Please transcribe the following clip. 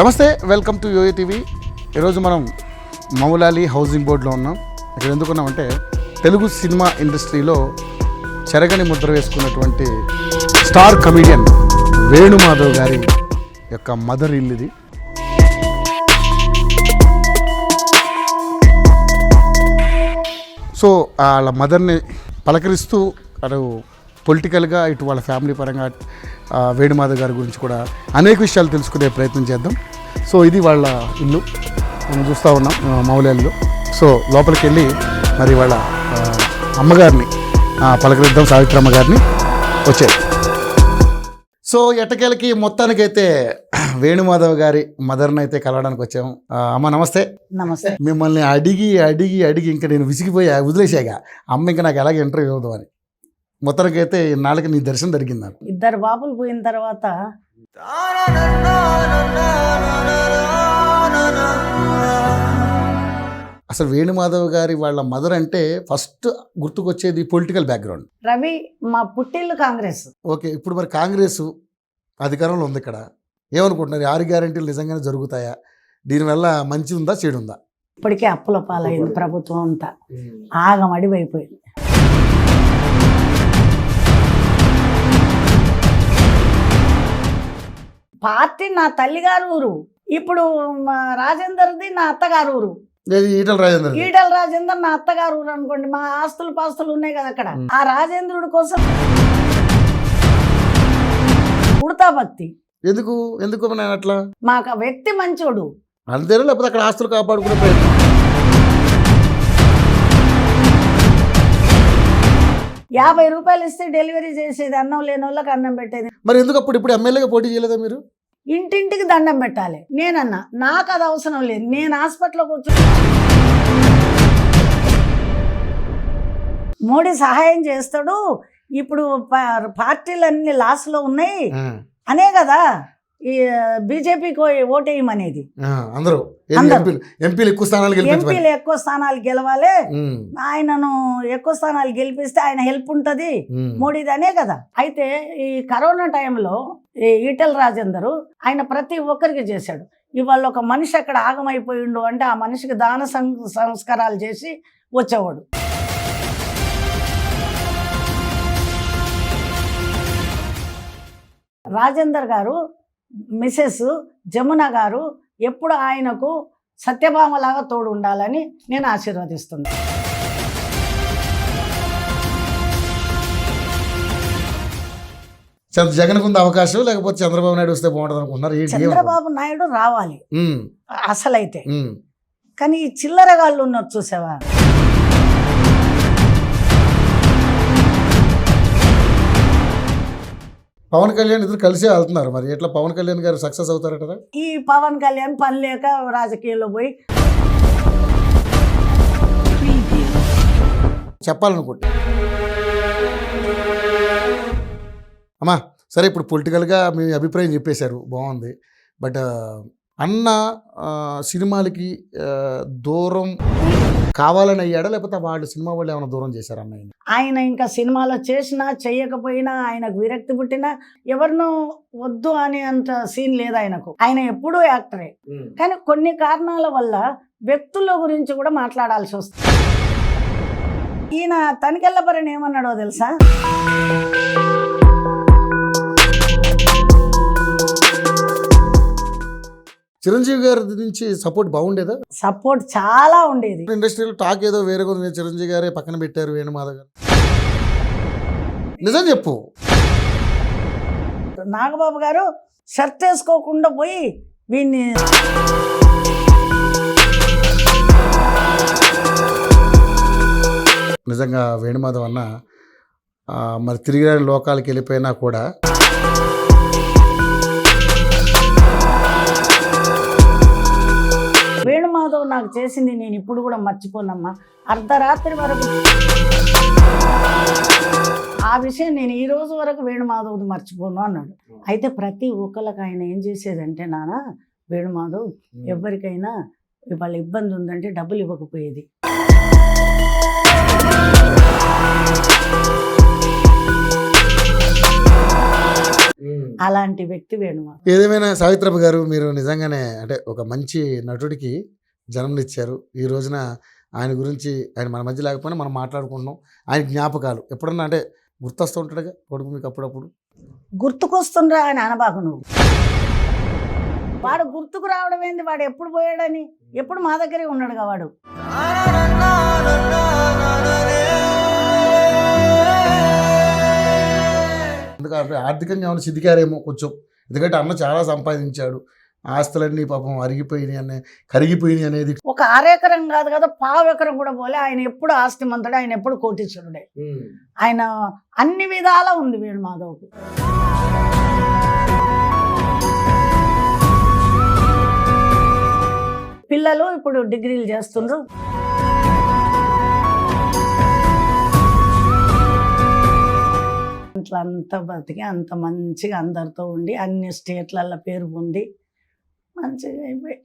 నమస్తే, welcome to yo-yo TV. ఈరోజు మనం మౌలాలి హౌసింగ్ బోర్డులో ఉన్నాం. ఇక్కడ ఎందుకున్నామంటే తెలుగు సినిమా ఇండస్ట్రీలో చెరగని ముద్ర వేసుకున్నటువంటి స్టార్ కమీడియన్ వేణుమాధవ్ గారి యొక్క మదర్ ఇల్లు ఇది. సో వాళ్ళ మదర్ని పలకరిస్తూ అటు పొలిటికల్గా ఇటు వాళ్ళ ఫ్యామిలీ పరంగా వేణుమాధవ్ గారి గురించి కూడా అనేక విషయాలు తెలుసుకునే ప్రయత్నం చేద్దాం. సో ఇది వాళ్ళ ఇల్లు మనం చూస్తూ ఉన్నాం, మౌలాలిలో. సో లోపలికి వెళ్ళి మరి వాళ్ళ అమ్మగారిని పలకరిద్దాం, సావిత్రమ్మ గారిని. వచ్చాయి. సో ఎట్టకేలకి మొత్తానికైతే వేణుమాధవ్ గారి మదర్ని అయితే కలవడానికి వచ్చాము. అమ్మ నమస్తే. నమస్తే. మిమ్మల్ని అడిగి అడిగి అడిగి ఇంకా నేను విసిగిపోయి వదిలేసాగా, అమ్మ ఇంకా నాకు ఎలాగ ఇంటర్వ్యూ ఇవ్వదు అని. మొత్తానికైతే నాళ్ళకి నీ దర్శనం జరిగింది నాకు. ఇద్దరు బాబులు పోయిన తర్వాత అసలు వేణుమాధవ్ గారి వాళ్ళ మదర్ అంటే ఫస్ట్ గుర్తుకొచ్చేది పొలిటికల్ బ్యాక్గ్రౌండ్. రవి మా పుట్టిల్లు కాంగ్రెస్. ఓకే, ఇప్పుడు మరి కాంగ్రెస్ అధికారంలో ఉంది ఇక్కడ. ఏమనుకుంటున్నారు, 6 గ్యారెంటీలు నిజంగానే జరుగుతాయా? దీనివల్ల మంచి ఉందా, చెడు ఉందా? ఇప్పటికే అప్పుల పాలైంది ప్రభుత్వం అంతా, ఆగమడిపోయింది. పార్టీ నా తల్లిగారు ఊరు, ఇప్పుడు రాజేందర్ది నా అత్తగారు ఊరు. ఈటల రాజేందర్. ఈటల రాజేందర్ నా అత్తగారు ఊరు అనుకోండి. మా ఆస్తులు పాస్తులు ఉన్నాయి కదా అక్కడ. ఆ రాజేంద్రుడి కోసం ఉడతా భక్తి. ఎందుకు ఎందుకు నేను అట్లా? మాకు వ్యక్తి మంచోడు అంతేనా, లేకపోతే అక్కడ ఆస్తులు కాపాడుకునే ప్రయత్నం? ₹50 ఇస్తే డెలివరీ చేసేది, అన్నం లేని వాళ్ళకి అన్నం పెట్టేది. మరి ఎందుకు ఇప్పుడు ఎమ్మెల్యేగా పోటీ చేయలేదా మీరు? ఇంటింటికి దండం పెట్టాలి. నేనన్నా నాకు అది అవసరం లేదు, నేను హాస్పిటల్లో కూర్చొని మోడీ సహాయం చేస్తాడు. ఇప్పుడు పార్టీలన్నీ లాస్లో ఉన్నాయి అనే కదా ఈ బీజేపీకి ఓటేయమనేది. అందరూ ఎంపీలు ఎక్కువ స్థానాలు గెలవాలి, ఆయనను ఎక్కువ స్థానాలు గెలిపిస్తే ఆయన హెల్ప్ ఉంటుంది మోడీది అనే కదా. అయితే ఈ కరోనా టైంలో ఈటల రాజేందరు ఆయన ప్రతి ఒక్కరికి చేశాడు. ఇవాళ ఒక మనిషి అక్కడ ఆగమైపోయిండు అంటే ఆ మనిషికి దాన సంస్కారాలు చేసి వచ్చేవాడు. రాజేందర్ గారు మిసెస్ జమున గారు ఎప్పుడు ఆయనకు సత్యభామలాగా తోడు ఉండాలని నేను ఆశీర్వదిస్తున్నాను. జగన్కు ఉంది అవకాశం, లేకపోతే చంద్రబాబు నాయుడు వస్తే బాగుంటుంది అనుకుంటున్నారు? చంద్రబాబు నాయుడు రావాలి అసలైతే, కానీ ఈ చిల్లరగాళ్ళు ఉన్నారు చూసావా. పవన్ కళ్యాణ్ ఇద్దరు కలిసే వెళ్తున్నారు, మరి ఎట్లా పవన్ కళ్యాణ్ గారు సక్సెస్ అవుతారట? ఈ పవన్ కళ్యాణ్ పని లేక రాజకీయాల్లో పోయి చెప్పాలనుకుంటా. అమ్మా సరే, ఇప్పుడు పొలిటికల్గా మీ అభిప్రాయం చెప్పేశారు, బాగుంది. బట్ అన్న సినిమాలకి దూరం కావాలని అయ్యాడా, లేకపోతే వాళ్ళు సినిమా వాళ్ళు ఏమైనా దూరం చేశారు అన్నయ్య? ఆయన ఇంకా సినిమాలో చేసినా చేయకపోయినా, ఆయనకు విరక్తి పుట్టినా ఎవరినో వద్దు అని అంత సీన్ లేదు ఆయనకు. ఆయన ఎప్పుడూ యాక్టరే, కానీ కొన్ని కారణాల వల్ల వ్యక్తుల గురించి కూడా మాట్లాడాల్సి వస్తుంది. ఈయన తనికెళ్ళబరని ఏమన్నాడో తెలుసా? చిరంజీవి గారి నుంచి సపోర్ట్ బాగుండేదా? సపోర్ట్ చాలా ఉండేది. ఇండస్ట్రీలో టాక్ ఏదో వేరే ఉంది, చిరంజీవి గారే పక్కన పెట్టారు వేణుమాధవ్ గారు. నిజం చెప్పు. నాగబాబు గారు షర్ట్ వేసుకోకుండా పోయి వీడిని నిజంగా వేణుమాధవ్ అన్న మరి తిరిగి లోకాలకి వెళ్ళిపోయినా కూడా వేణుమాధవ్ నాకు చేసింది నేను ఇప్పుడు కూడా మర్చిపోనమ్మా. అర్ధరాత్రి వరకు ఆ విషయం నేను ఈ రోజు వరకు వేణుమాధవ్ది మర్చిపోను అన్నాడు. అయితే ప్రతి ఒక్కరికి ఆయన ఏం చేసేదంటే, నాన్న వేణుమాధవ్ ఎవరికైనా వాళ్ళ ఇబ్బంది ఉందంటే డబ్బులు ఇవ్వకపోయేది. అలాంటి వ్యక్తి వేణుమాధవ్. ఏదేమైనా సావిత్రప్ప గారు, మీరు నిజంగానే అంటే ఒక మంచి నటుడికి జన్మనిచ్చారు. ఈ రోజున ఆయన గురించి, ఆయన మన మధ్య లేకపోయినా మనం మాట్లాడుకుంటున్నాం. ఆయన జ్ఞాపకాలు ఎప్పుడన్నా అంటే గుర్తొస్తూ ఉంటాడుగా కొడుకు మీకు అప్పుడప్పుడు? గుర్తుకొస్తుండ్రా అని అనబాకు నువ్వు. వాడు గుర్తుకు రావడం ఏంది? వాడు ఎప్పుడు పోయాడని? ఎప్పుడు మా దగ్గరే ఉన్నాడుగా వాడు. ఎందుకంటే ఆర్థికంగా ఏమైనా సిద్ధికారేమో కొంచెం, ఎందుకంటే అన్న చాలా సంపాదించాడు, ఆస్తులన్నీ పాపం కరిగిపోయినాయి అనేది. ఒక అరెకరం కాదు కదా, పావు ఎకరం కూడా పోలే. ఆయన ఎప్పుడు ఆస్తిమంతుడు, ఆయన ఎప్పుడు కోటీశ్వరుడే. ఆయన అన్ని విధాలా ఉంది వేణుమాధవ్కు. పిల్లలు ఇప్పుడు డిగ్రీలు చేస్తుండ్రు. అంత బతికి అంత మంచిగా అందరితో ఉండి అన్ని స్టేట్లలో పేరు పొంది మంచిగా అయిపోయి